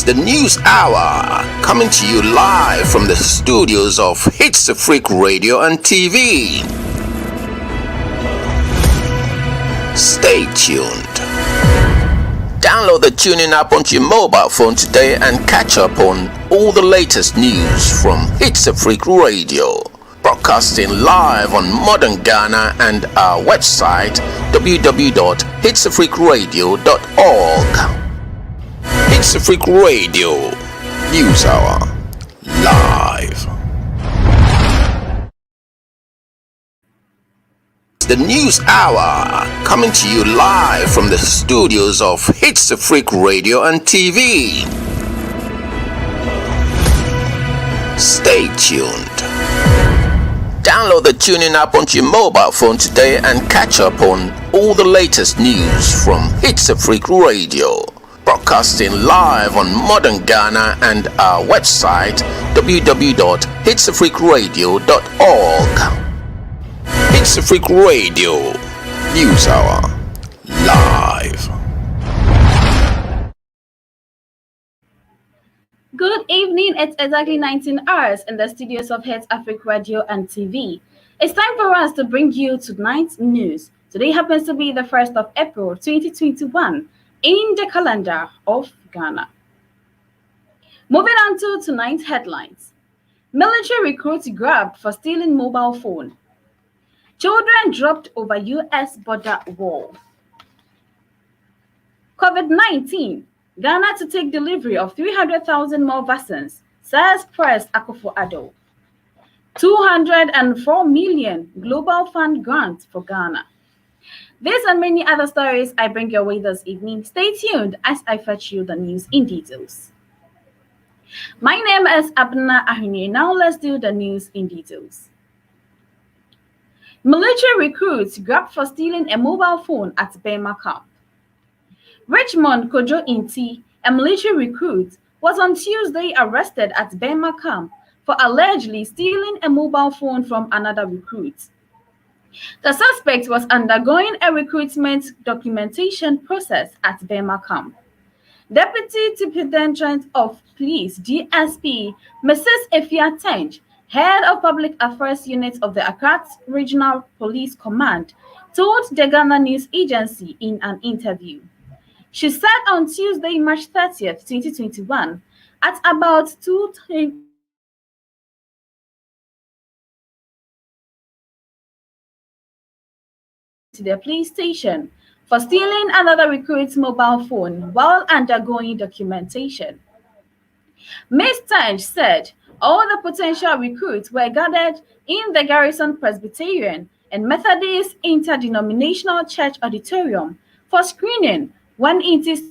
The news hour, coming to you live from the studios of HitzAfrik Radio and TV. Stay tuned. Download the tuning app onto your mobile phone today and catch up on all the latest news from HitzAfrik Radio. Broadcasting live on modern Ghana and our website www.hitsafrikradio.org. HitzAfrik Radio News Hour live. The news hour, coming to you live from the studios of HitzAfrik Radio and TV. Stay tuned. Download the tuning app onto your mobile phone today and catch up on all the latest news from HitzAfrik Radio. Broadcasting live on modern Ghana and our website www.hitsafrikradio.org. HitzAfrik Radio News Hour live. Good evening. It's exactly 19 hours in the studios of HitzAfrik Radio and TV. It's time for us to bring you tonight's news. Today happens to be the 1st of April 2021 in the calendar of Ghana. Moving on to tonight's headlines. Military recruits grabbed for stealing mobile phone. Children dropped over U.S. border wall. COVID-19. Ghana to take delivery of 300,000 more vaccines, says Press Akufo-Addo. 204 million Global Fund grant for Ghana. These and many other stories I bring your way this evening. Stay tuned as I fetch you the news in details. My name is Abna Ahini. Now let's do the news in details. Military recruits grabbed for stealing a mobile phone at Bema camp. Richmond Kojo Inti, a military recruit, was on Tuesday arrested at Bema camp for allegedly stealing a mobile phone from another recruit. The suspect was undergoing a recruitment documentation process at Bema camp. Deputy Superintendent of Police DSP Mrs. Efia Tench, head of Public Affairs Unit of the Accra Regional Police Command, told the Ghana News Agency in an interview. She said on Tuesday, March 30th, 2021, at about 2:10 to the police station for stealing another recruit's mobile phone while undergoing documentation. Ms. Tench said all the potential recruits were gathered in the Garrison Presbyterian and Methodist Interdenominational Church Auditorium for screening when it is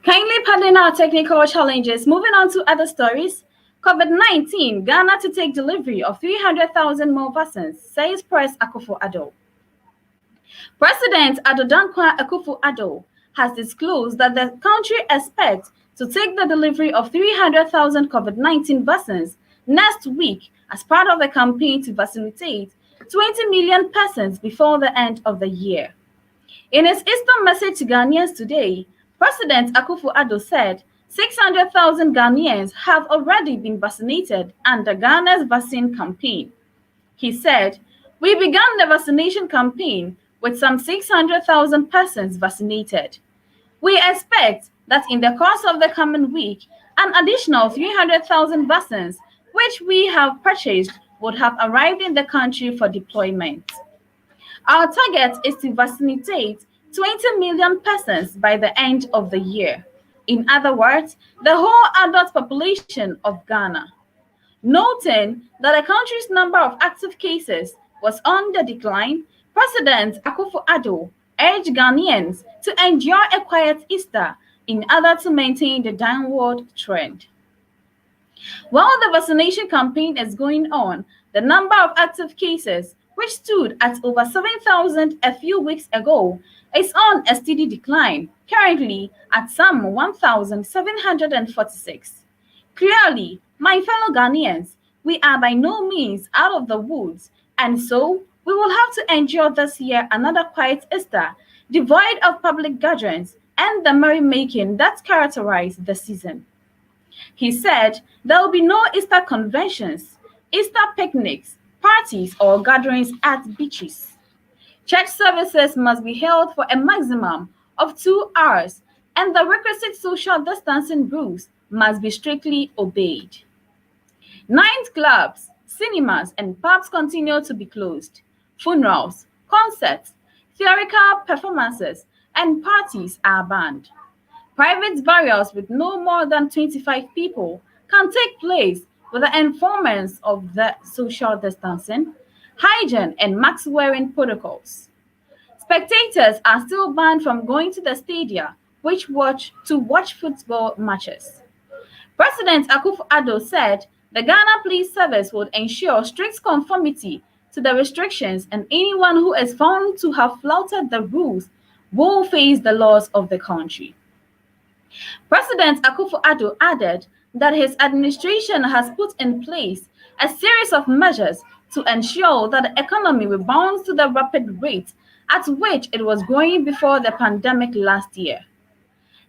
Kindly pardon our technical challenges. Moving on to other stories. COVID-19, Ghana to take delivery of 300,000 more vaccines, says Press Akufo-Addo. President Adodankwa Akufo-Addo has disclosed that the country expects to take the delivery of 300,000 COVID-19 vaccines next week as part of a campaign to vaccinate 20 million persons before the end of the year. In his Easter message to Ghanaians today, President Akufo-Addo said 600,000 Ghanaians have already been vaccinated under Ghana's vaccine campaign. He said, "We began the vaccination campaign with some 600,000 persons vaccinated. We expect that in the course of the coming week, an additional 300,000 vaccines, which we have purchased, would have arrived in the country for deployment. Our target is to vaccinate 20 million persons by the end of the year. In other words, the whole adult population of Ghana." Noting that the country's number of active cases was on the decline, President Akufo-Addo urged Ghanaians to endure a quiet Easter in order to maintain the downward trend. While the vaccination campaign is going on, the number of active cases, which stood at over 7,000 a few weeks ago, is on a steady decline, currently at some 1,746. Clearly, my fellow Ghanaians, we are by no means out of the woods, and so we will have to endure this year another quiet Easter, devoid of public gatherings and the merrymaking that characterize the season. He said there will be no Easter conventions, Easter picnics, parties, or gatherings at beaches. Church services must be held for a maximum of 2 hours, and the requisite social distancing rules must be strictly obeyed. Nightclubs, cinemas, and pubs continue to be closed. Funerals, concerts, theatrical performances, and parties are banned. Private burials with no more than 25 people can take place with the enforcement of the social distancing, hygiene, and mask-wearing protocols. Spectators are still banned from going to the stadia to watch football matches. President Akufo-Addo said the Ghana Police Service would ensure strict conformity to the restrictions, and anyone who is found to have flouted the rules will face the laws of the country. President Akufo-Addo added that his administration has put in place a series of measures to ensure that the economy rebounds to the rapid rate at which it was growing before the pandemic last year.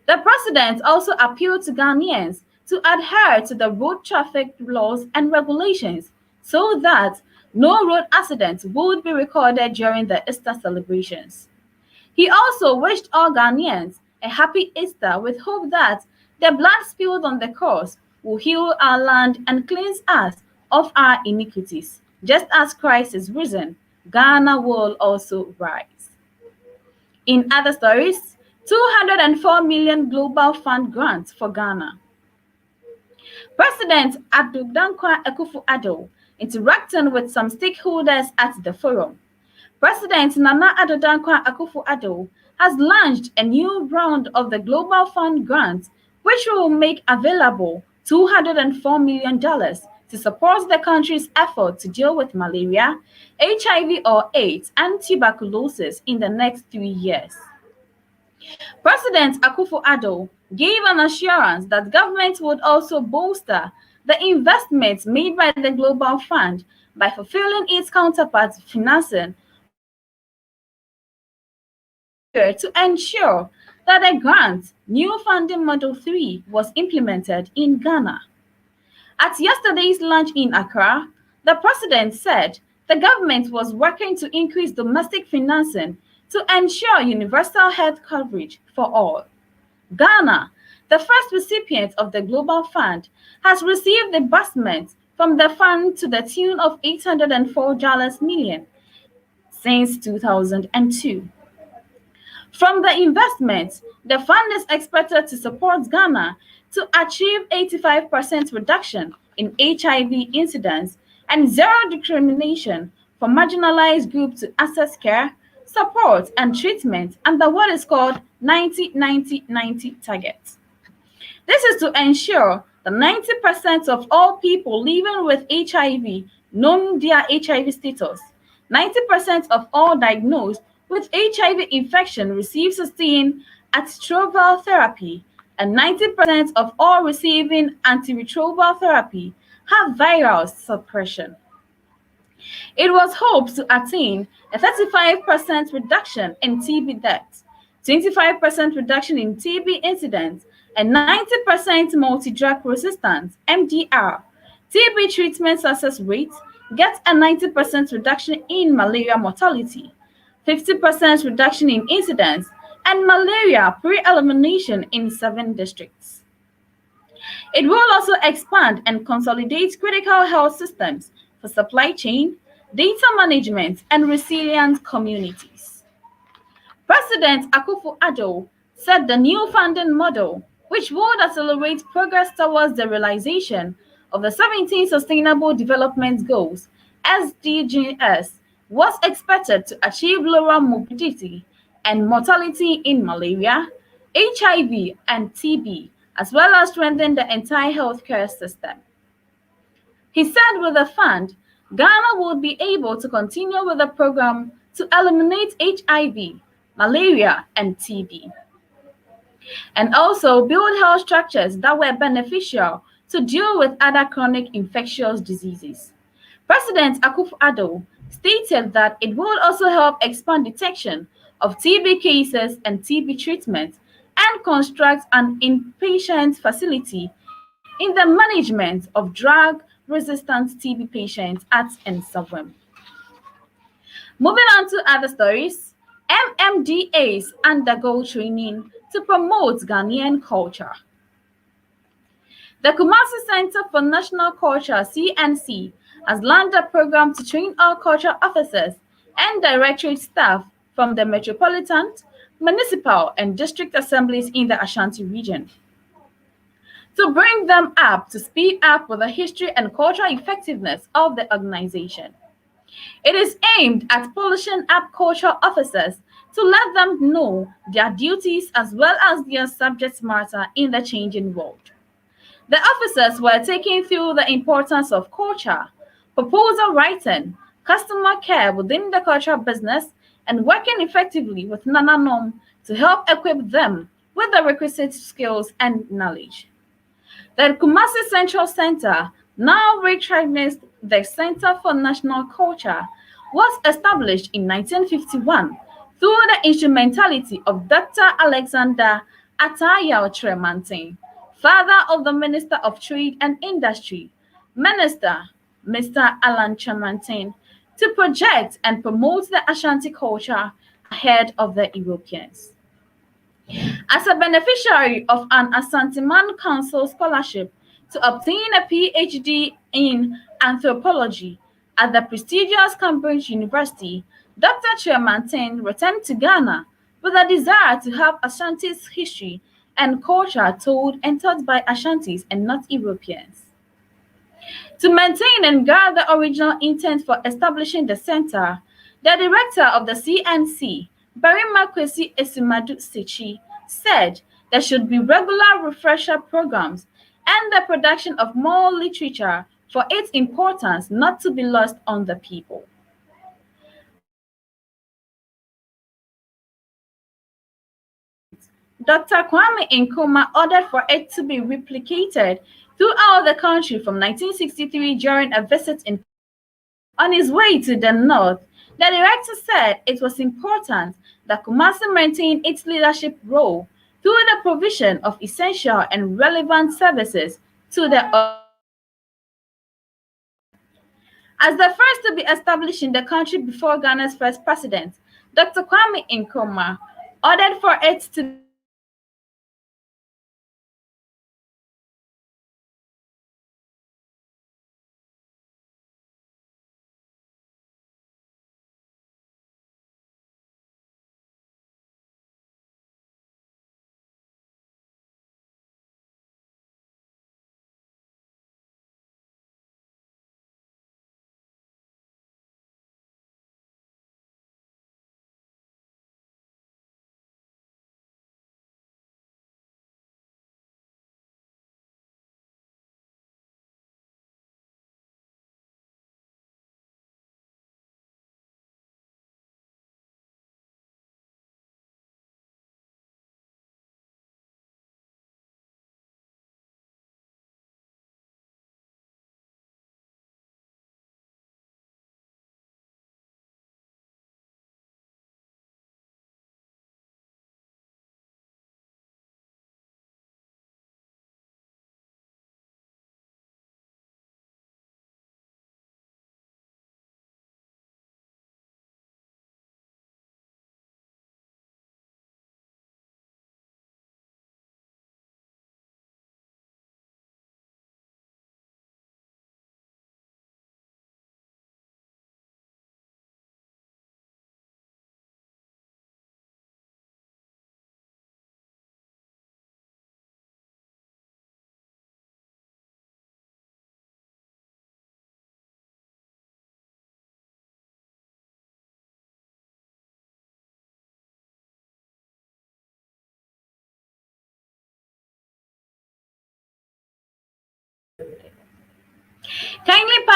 The president also appealed to Ghanaians to adhere to the road traffic laws and regulations so that no road accidents would be recorded during the Easter celebrations. He also wished all Ghanaians a happy Easter with hope that the blood spilled on the cross will heal our land and cleanse us of our iniquities. Just as Christ is risen, Ghana will also rise. In other stories, 204 million Global Fund grants for Ghana. President Abdul Dankwa Akufo-Addo interacting with some stakeholders at the forum. President Nana Addo Dankwa Akufo-Addo has launched a new round of the Global Fund grants, which will make available $204 million to support the country's effort to deal with malaria, HIV or AIDS, and tuberculosis in the next 3 years. President Akufo-Addo gave an assurance that government would also bolster the investments made by the Global Fund by fulfilling its counterparts' financing to ensure that the grant new funding model 3 was implemented in Ghana. At yesterday's launch in Accra, the president said the government was working to increase domestic financing to ensure universal health coverage for all. Ghana, the first recipient of the Global Fund, has received disbursement from the fund to the tune of $804 million since 2002. From the investment, the fund is expected to support Ghana to achieve 85% reduction in HIV incidence and zero discrimination for marginalized groups to access care, support, and treatment under what is called 90-90-90 target. This is to ensure that 90% of all people living with HIV know their HIV status, 90% of all diagnosed with HIV infection receive sustained antiretroviral therapy, and 90% of all receiving antiretroviral therapy have viral suppression. It was hoped to attain a 35% reduction in TB deaths, 25% reduction in TB incidents, and 90% multi-drug resistance (MDR) TB treatment success rate, get a 90% reduction in malaria mortality, 50% reduction in incidence, and malaria pre-elimination in 7 districts. It will also expand and consolidate critical health systems for supply chain, data management, and resilient communities. President Akufo-Addo said the new funding model, which would accelerate progress towards the realization of the 17 Sustainable Development Goals (SDGs), was expected to achieve lower morbidity and mortality in malaria, HIV, and TB, as well as strengthen the entire healthcare system. He said with the fund, Ghana would be able to continue with the program to eliminate HIV, malaria, and TB, and also build health structures that were beneficial to deal with other chronic infectious diseases. President Akufo-Addo stated that it would also help expand detection of TB cases and TB treatment and construct an inpatient facility in the management of drug-resistant TB patients at Nsawam. Moving on to other stories, MMDAs undergo training to promote Ghanaian culture. The Kumasi Center for National Culture (CNC) has launched a program to train all culture officers and directorate staff from the metropolitan, municipal, and district assemblies in the Ashanti region, to bring them up to speed up with the history and cultural effectiveness of the organization. It is aimed at polishing up cultural officers to let them know their duties as well as their subject matter in the changing world. The officers were taken through the importance of culture, proposal writing, customer care within the cultural business, and working effectively with Nananom to help equip them with the requisite skills and knowledge. The Kumasi Central Center, now retransmitted the Center for National Culture, was established in 1951 through the instrumentality of Dr. Alexander Atayaw Tremantin, father of the Minister of Trade and Industry, Minister Mr. Alan Tremantin, to project and promote the Ashanti culture ahead of the Europeans. As a beneficiary of an Asanteman Council scholarship to obtain a PhD in anthropology at the prestigious Cambridge University, Dr. Tremantin returned to Ghana with a desire to have Ashanti's history and culture told and taught by Ashantis and not Europeans. To maintain and guard the original intent for establishing the center, the director of the CNC, Barima Kwesi Esimadu Sechi, said there should be regular refresher programs and the production of more literature for its importance not to be lost on the people. Dr. Kwame Nkrumah ordered for it to be replicated throughout the country from 1963 during a visit in. On his way to the north, the director said it was important that Kumasi maintain its leadership role through the provision of essential and relevant services to the. As the first to be established in the country before Ghana's first president, Dr. Kwame Nkrumah ordered for it to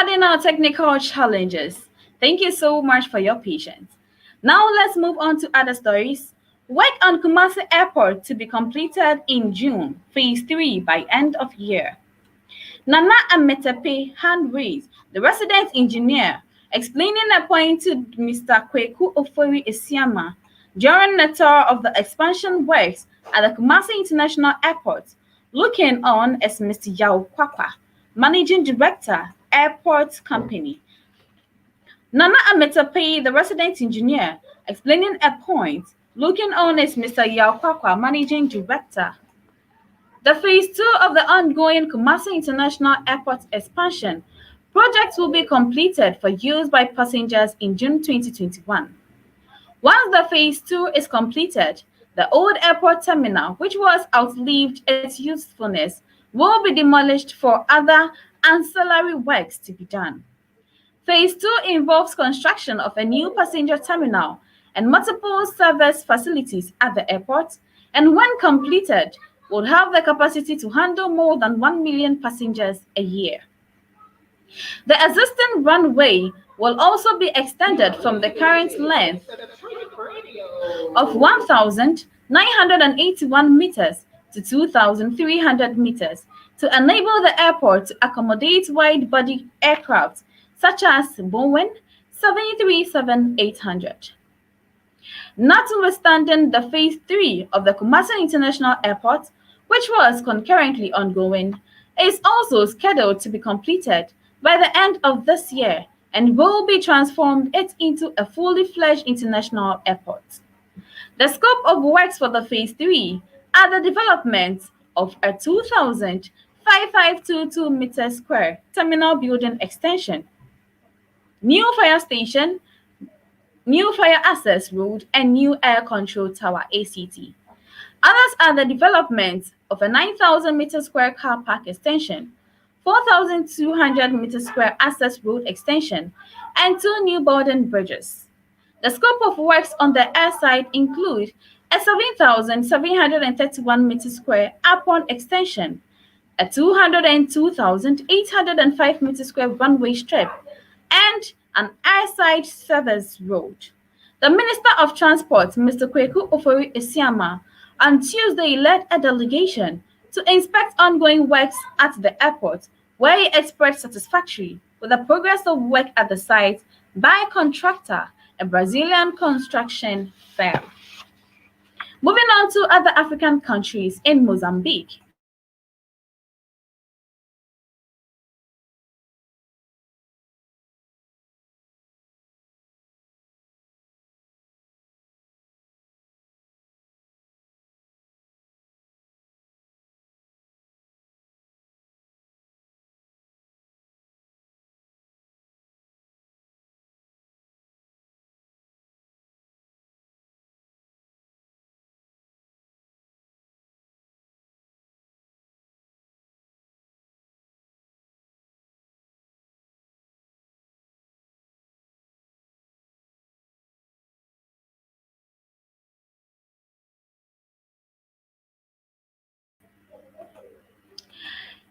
Pardon our technical challenges. Thank you so much for your patience. Now let's move on to other stories. Work on Kumasi Airport to be completed in June, Phase 3 by end of year. Nana Ametepe hand raised, the resident engineer, explaining a point to Mr. Kweku Ofori Esiama during the tour of the expansion works at the Kumasi International Airport. Looking on as Mr. Yao Kwakwa, Managing Director, Airport Company. Nana Ametepe, the resident engineer, explaining a point. Looking on as Mr. Yao Kwakwa, Managing Director. The Phase 2 of the ongoing Kumasi International Airport expansion project will be completed for use by passengers in June 2021. Once the Phase 2 is completed, the old airport terminal, which was outlived its usefulness, will be demolished for other ancillary works to be done. Phase 2 involves construction of a new passenger terminal and multiple service facilities at the airport, and when completed, will have the capacity to handle more than 1 million passengers a year. The existing runway will also be extended from the current length of 1,981 meters to 2,300 meters to enable the airport to accommodate wide-body aircraft such as Boeing 737-800. Notwithstanding the Phase 3 of the Kumasi International Airport, which was concurrently ongoing, is also scheduled to be completed by the end of this year and will be transformed it into a fully fledged international airport. The scope of works for the Phase 3 are the development of a 2,5522 meter square terminal building extension, new fire station, new fire access road, and new air control tower ACT. Others are the development of a 9,000 meter square car park extension, 4,200 meter square access road extension, and 2 new boarding bridges. The scope of works on the air side include a 7,731 meter square apron extension, a 202,805 meter square runway strip, and an airside service road. The Minister of Transport, Mr. Kweku Ofori Esiama, on Tuesday led a delegation to inspect ongoing works at the airport, where he expressed satisfaction with the progress of work at the site by a contractor, a Brazilian construction firm. Moving on to other African countries, in Mozambique,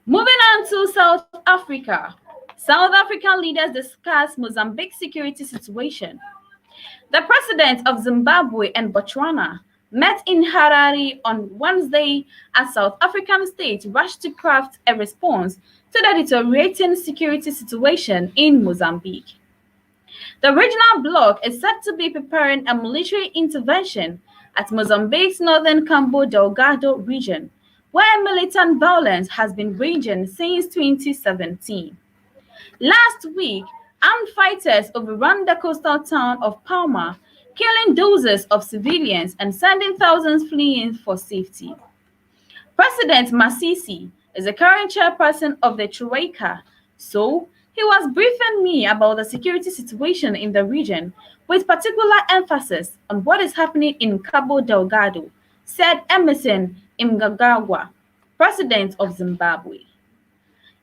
moving on to South Africa. South African leaders discuss Mozambique's security situation. The presidents of Zimbabwe and Botswana met in Harare on Wednesday as South African state rushed to craft a response to the deteriorating security situation in Mozambique. The regional bloc is said to be preparing a military intervention at Mozambique's northern Cabo Delgado region, where militant violence has been raging since 2017. Last week, armed fighters overran the coastal town of Palma, killing dozens of civilians and sending thousands fleeing for safety. President Masisi is the current chairperson of the Troika, so he was briefing me about the security situation in the region, with particular emphasis on what is happening in Cabo Delgado, said Emerson Mnangagwa, president of Zimbabwe.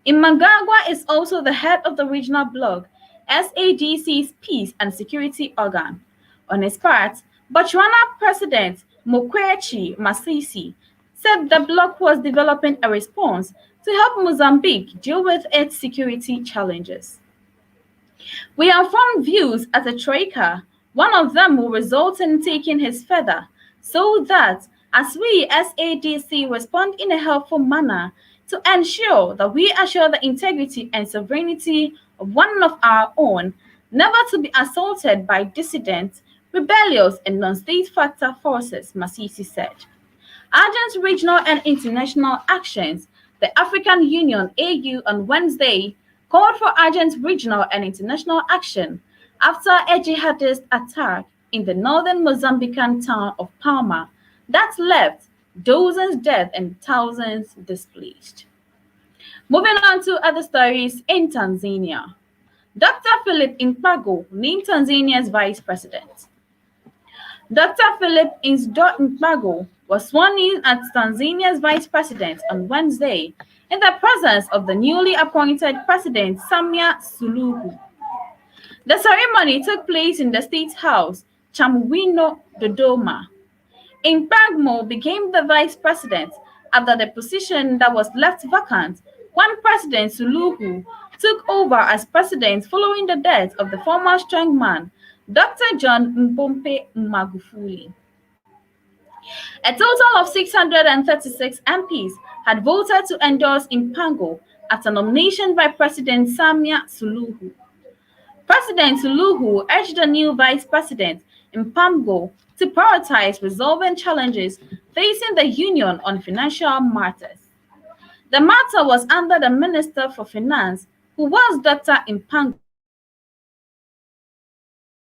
Mnangagwa is also the head of the regional bloc, SADC's peace and security organ. On his part, Botswana President Mokgweetsi Masisi said the bloc was developing a response to help Mozambique deal with its security challenges. We have formed views as a tracker. One of them will result in taking his feather, so that as we SADC respond in a helpful manner to ensure that we assure the integrity and sovereignty of one of our own, never to be assaulted by dissident, rebellious, and non-state factor forces, Masisi said. Urgent regional and international actions. The African Union (AU) on Wednesday called for urgent regional and international action after a jihadist attack in the northern Mozambican town of Palma that left dozens dead and thousands displaced. Moving on to other stories in Tanzania. Dr. Philip Mpango named Tanzania's vice president. Dr. Philip Mpango was sworn in as Tanzania's vice president on Wednesday in the presence of the newly appointed President Samia Suluhu. The ceremony took place in the State House, Chamwino, Dodoma. Mpango became the vice president after the position that was left vacant when President Suluhu took over as president following the death of the former strongman, Dr. John Pombe Magufuli. A total of 636 MPs had voted to endorse Mpango after nomination by President Samia Suluhu. President Suluhu urged the new Vice President Mpango to prioritize resolving challenges facing the union on financial matters. The matter was under the Minister for Finance, who was Dr. Mpango.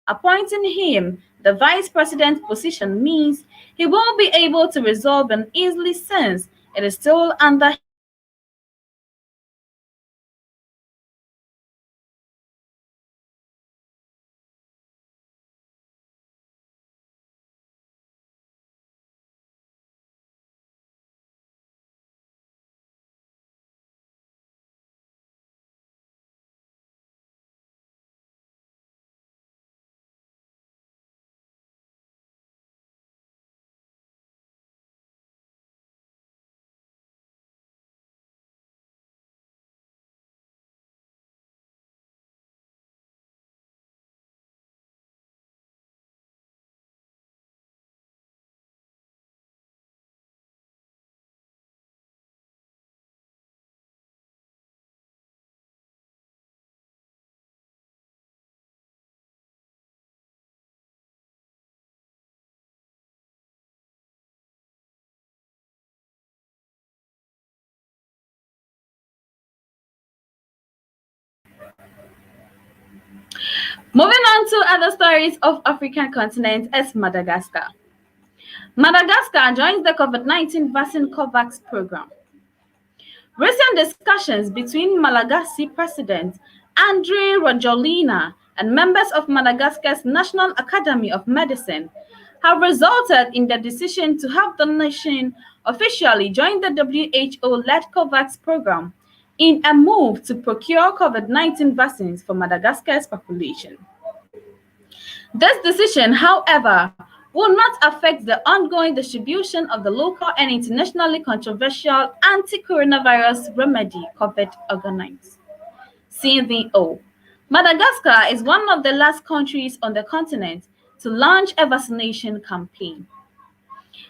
Appointing him the vice president position means he won't be able to resolve them easily since it is still under Moving on to other stories of African continent as Madagascar. Madagascar joins the COVID-19 vaccine COVAX program. Recent discussions between Malagasy President Andre Rajoelina and members of Madagascar's National Academy of Medicine have resulted in the decision to have the nation officially join the WHO-led COVAX program in a move to procure COVID-19 vaccines for Madagascar's population. This decision, however, will not affect the ongoing distribution of the local and internationally controversial anti-coronavirus remedy COVID-19. CVO. Madagascar is one of the last countries on the continent to launch a vaccination campaign.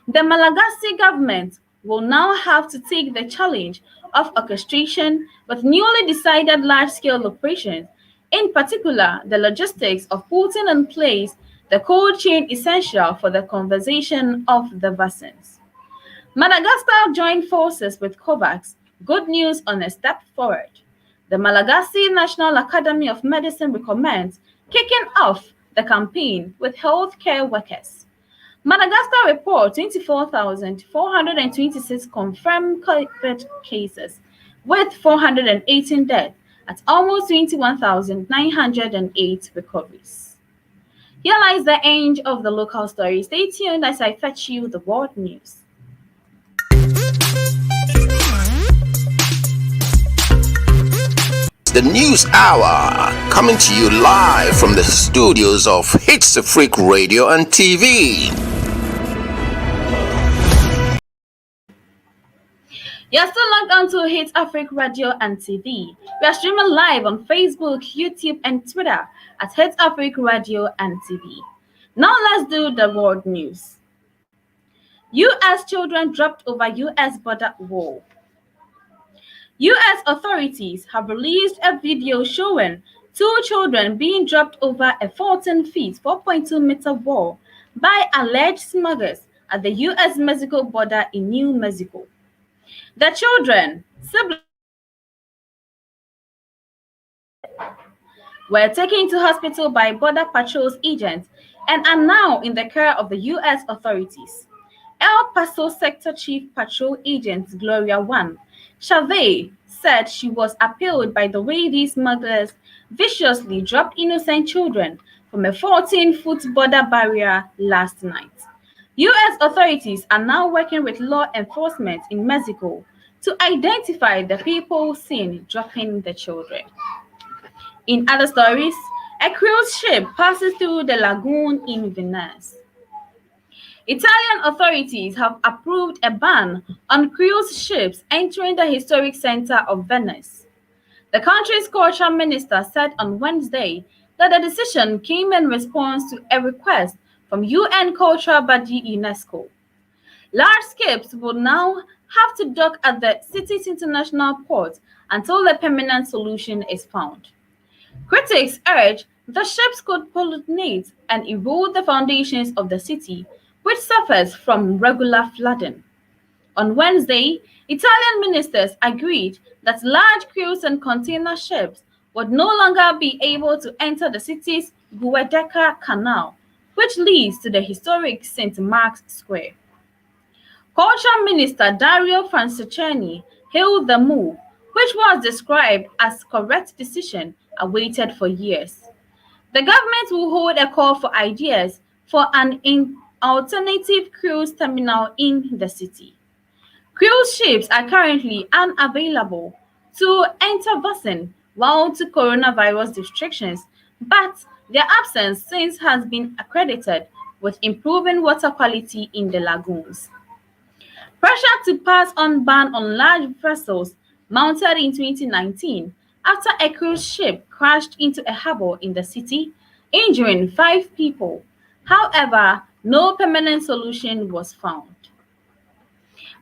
The Malagasy government will now have to take the challenge of orchestration with newly decided large-scale operations, in particular the logistics of putting in place the cold chain essential for the conservation of the vaccines. Madagascar joined forces with COVAX. Good news on a step forward. The Malagasy National Academy of Medicine recommends kicking off the campaign with healthcare workers. Madagascar reports 24,426 confirmed COVID cases, with 418 deaths at almost 21,908 recoveries. Here lies the end of the local story. Stay tuned as I fetch you the world news. The News Hour, coming to you live from the studios of HitzAfrik Radio and TV. You're still logged on to HitzAfrik Radio and TV. We are streaming live on Facebook, YouTube, and Twitter at HitzAfrik Radio and TV. Now let's do the world news. U.S. children dropped over U.S. border wall. U.S. authorities have released a video showing two children being dropped over a 14 feet, 4.2-meter wall by alleged smugglers at the U.S.-Mexico border in New Mexico. The children, siblings, were taken to hospital by Border Patrol's agents and are now in the care of the U.S. authorities. El Paso Sector Chief Patrol Agent Gloria Juan Chavez said she was appalled by the way these smugglers viciously dropped innocent children from a 14-foot border barrier last night. U.S. authorities are now working with law enforcement in Mexico to identify the people seen dropping the children. In other stories, a cruise ship passes through the lagoon in Venice. Italian authorities have approved a ban on cruise ships entering the historic center of Venice. The country's culture minister said on Wednesday that the decision came in response to a request from UN cultural body UNESCO. Large ships will now have to dock at the city's international port until a permanent solution is found. Critics urge the ships could pollute and erode the foundations of the city, which suffers from regular flooding. On Wednesday, Italian ministers agreed that large cruise and container ships would no longer be able to enter the city's Giudecca Canal, which leads to the historic St. Mark's Square. Culture Minister Dario Franceschini hailed the move, which was described as correct decision awaited for years. The government will hold a call for ideas for an alternative cruise terminal in the city. Cruise ships are currently unavailable to enter Vassen due to coronavirus restrictions, but their absence since has been accredited with improving water quality in the lagoons. Pressure to pass on ban on large vessels mounted in 2019 after a cruise ship crashed into a harbor in the city, injuring 5 people. However, no permanent solution was found.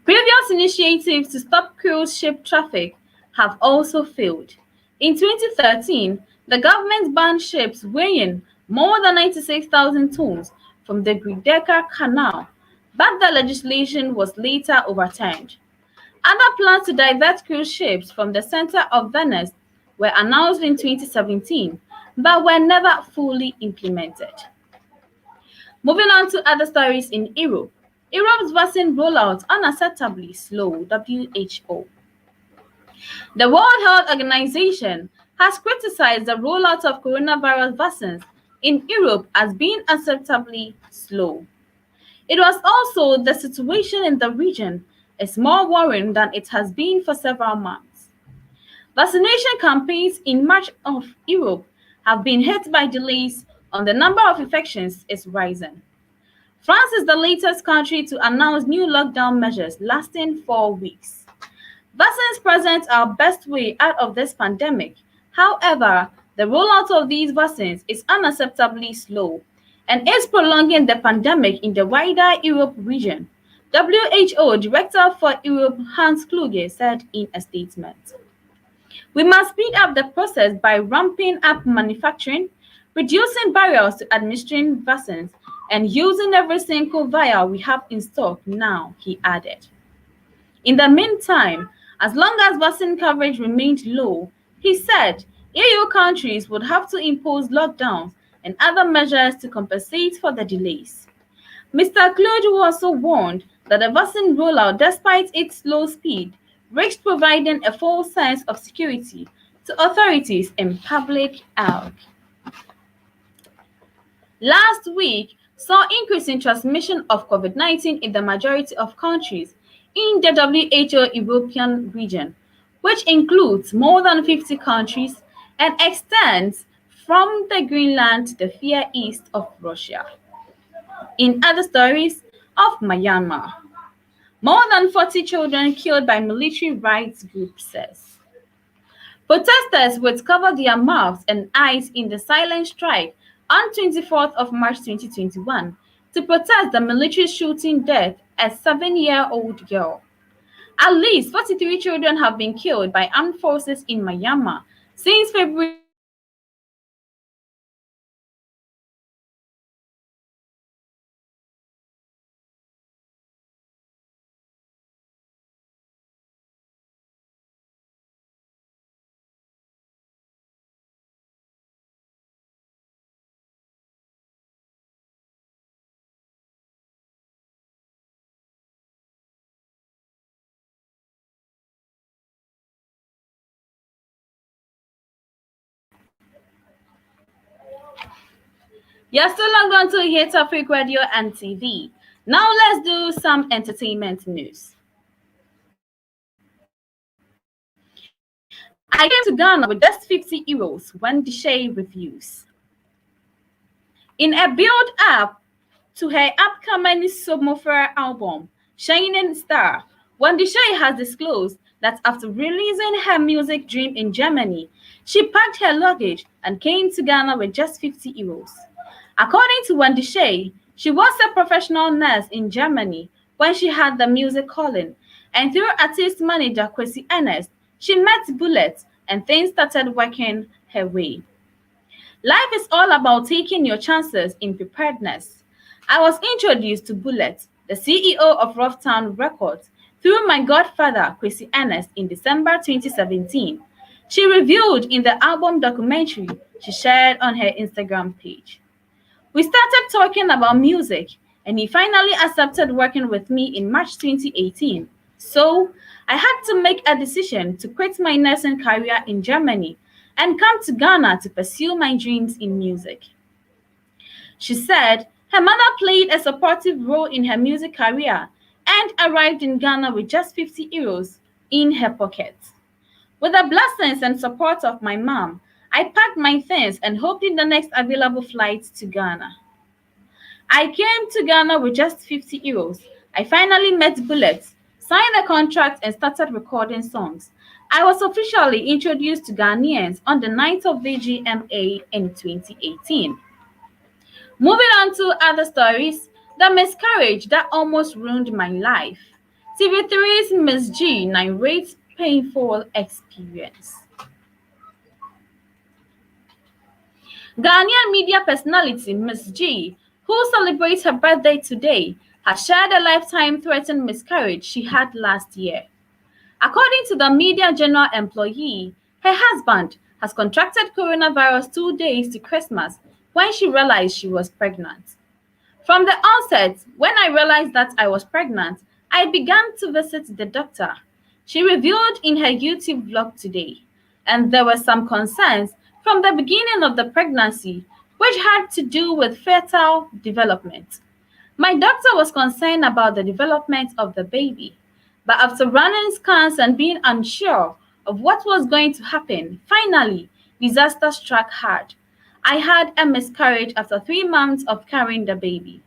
Previous initiatives to stop cruise ship traffic have also failed. In 2013, the government banned ships weighing more than 96,000 tons from the Giudecca Canal, but the legislation was later overturned. Other plans to divert cruise ships from the center of Venice were announced in 2017, but were never fully implemented. Moving on to other stories in Europe. Europe's vaccine rollout unacceptably slow, WHO. The World Health Organization has criticized the rollout of coronavirus vaccines in Europe as being acceptably slow. It was also the situation in the region is more worrying than it has been for several months. Vaccination campaigns in much of Europe have been hit by delays on the number of infections is rising. France is the latest country to announce new lockdown measures lasting 4 weeks. Vaccines present our best way out of this pandemic. However, the rollout of these vaccines is unacceptably slow and is prolonging the pandemic in the wider Europe region, WHO Director for Europe Hans Kluge said in a statement. We must speed up the process by ramping up manufacturing, reducing barriers to administering vaccines, and using every single vial we have in stock now, he added. In the meantime, as long as vaccine coverage remained low, he said EU countries would have to impose lockdowns and other measures to compensate for the delays. Mr. Kluge also warned that the vaccine rollout, despite its slow speed, risks providing a false sense of security to authorities in public health. Last week saw increase in transmission of COVID-19 in the majority of countries in the WHO European region, which includes more than 50 countries and extends from the Greenland to the Far East of Russia. In other stories of Myanmar, More than 40 children killed by military rights group says. Protesters would cover their mouths and eyes in the silent strike on 24th of March 2021 to protest the military shooting death a 7-year-old girl. At least 43 children have been killed by armed forces in Myanmar since February 2022, You're still logged on to HitzAfrik Radio and TV. Now let's do some entertainment news. I came to Ghana with just 50 euros when Deshay reviews. In a build-up to her upcoming sophomore album, Shining Star, Wendy Shay has disclosed that after releasing her music Dream in Germany, she packed her luggage and came to Ghana with just 50 euros. According to Wendy Shay, she was a professional nurse in Germany when she had the music calling, and through artist manager Kwame Nkrumah, she met Bullet and things started working her way. Life is all about taking your chances in preparedness. I was introduced to Bullet, the CEO of Roughtown Records, through my godfather, Kwame Nkrumah, in December 2017. She revealed in the album documentary she shared on her Instagram page. We started talking about music, and he finally accepted working with me in March 2018. So, I had to make a decision to quit my nursing career in Germany and come to Ghana to pursue my dreams in music. She said her mother played a supportive role in her music career and arrived in Ghana with just 50 euros in her pocket. With the blessings and support of my mom, I packed my things and hoped in the next available flight to Ghana. I came to Ghana with just 50 euros. I finally met Bullet, signed a contract and started recording songs. I was officially introduced to Ghanaians on the night of VGMA in 2018. Moving on to other stories, the miscarriage that almost ruined my life. TV3's Miss G narrates painful experience. Ghanaian media personality Miss G, who celebrates her birthday today, has shared a lifetime-threatening miscarriage she had last year. According to the media general employee, her husband has contracted coronavirus 2 days to Christmas when she realized she was pregnant. From the onset, when I realized that I was pregnant, I began to visit the doctor. She revealed in her YouTube vlog today, and there were some concerns from the beginning of the pregnancy, which had to do with fetal development. My doctor was concerned about the development of the baby, but after running scans and being unsure of what was going to happen, finally, disaster struck hard. I had a miscarriage after 3 months of carrying the baby.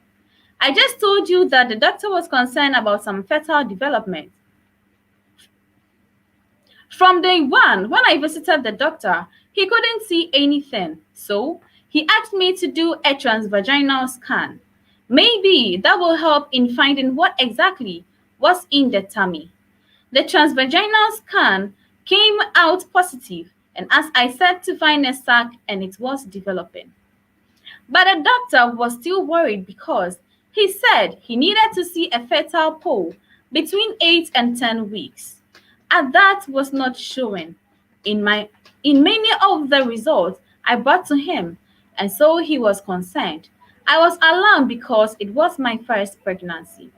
I just told you that the doctor was concerned about some fetal development. From day one, when I visited the doctor, he couldn't see anything, so he asked me to do a transvaginal scan. Maybe that will help in finding what exactly was in the tummy. The transvaginal scan came out positive, and as I said, to find a sac and it was developing. But the doctor was still worried because he said he needed to see a fetal pole between 8 and 10 weeks. And that was not showing in many of the results I brought to him, and so he was concerned. I was alarmed because it was my first pregnancy.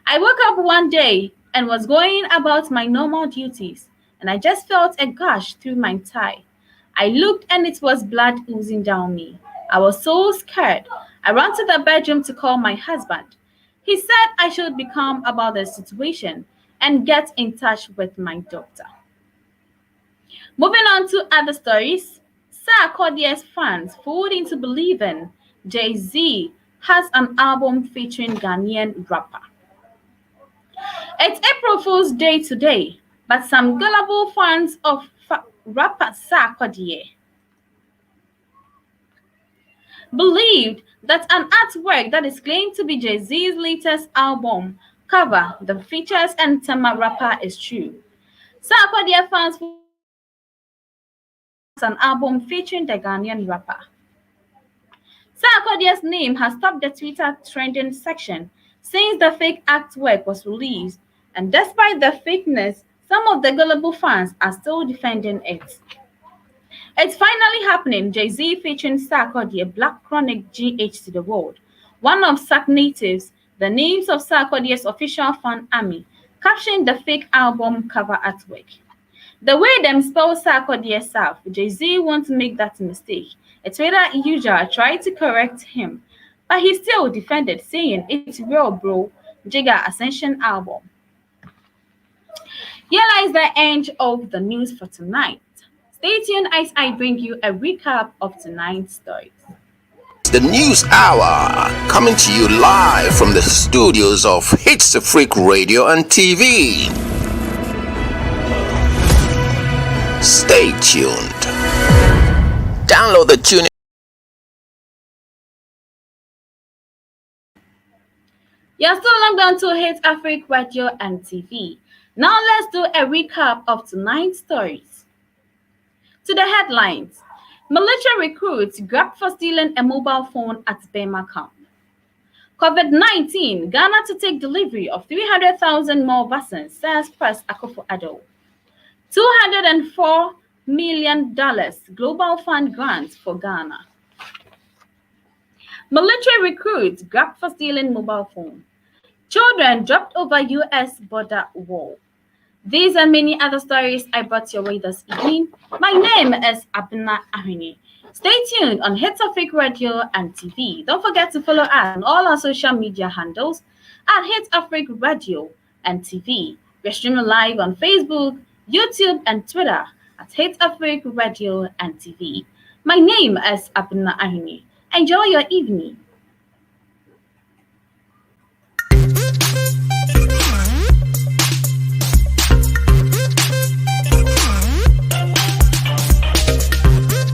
I woke up one day and was going about my normal duties, and I just felt a gush through my thigh. I looked and it was blood oozing down me. I was so scared. I ran to the bedroom to call my husband. He said I should be calm about the situation and get in touch with my doctor. Moving on to other stories, Sarkodie's fans fooled into believing Jay-Z has an album featuring Ghanaian rapper. It's April Fool's Day today, but some gullible fans of rapper Sarkodie believed that an artwork that is claimed to be Jay-Z's latest album cover that features Ntama rapper is true. Sarkodie fans an album featuring the Ghanaian rapper. Sarkodie's name has topped the Twitter trending section since the fake artwork was released, and despite the fakeness, some of the gullible fans are still defending it. It's finally happening. Jay-Z featuring Sarkodie, Black Chronic GH to the world. One of Sark natives, the names of Sarkodie's official fan army, captioned the fake album cover artwork. The way them spell Sarkodie South, Jay-Z won't make that mistake. A Twitter user tried to correct him, but he still defended, saying it's real, bro. Jigga Ascension album. Here lies the end of the news for tonight. Stay tuned as I bring you a recap of tonight's stories. The News Hour, coming to you live from the studios of HitzAfrik Radio and TV. Stay tuned. Download the tune. You're still logged on to HitzAfrik Radio and TV. Now let's do a recap of tonight's stories. To the headlines. Military recruits grabbed for stealing a mobile phone at Bema camp. COVID-19, Ghana to take delivery of 300,000 more vaccines, says Press Akufo-Addo. $204 million global fund grants for Ghana. Military recruits grabbed for stealing mobile phone. Children dropped over U.S. border wall. These and many other stories I brought your way this evening. My name is Abina Ahini. Stay tuned on HitzAfrik Radio and TV. Don't forget to follow us on all our social media handles at HitzAfrik Radio and TV. We're streaming live on Facebook, YouTube, and Twitter at HitzAfrik Radio and TV. My name is Abina Ahini. Enjoy your evening.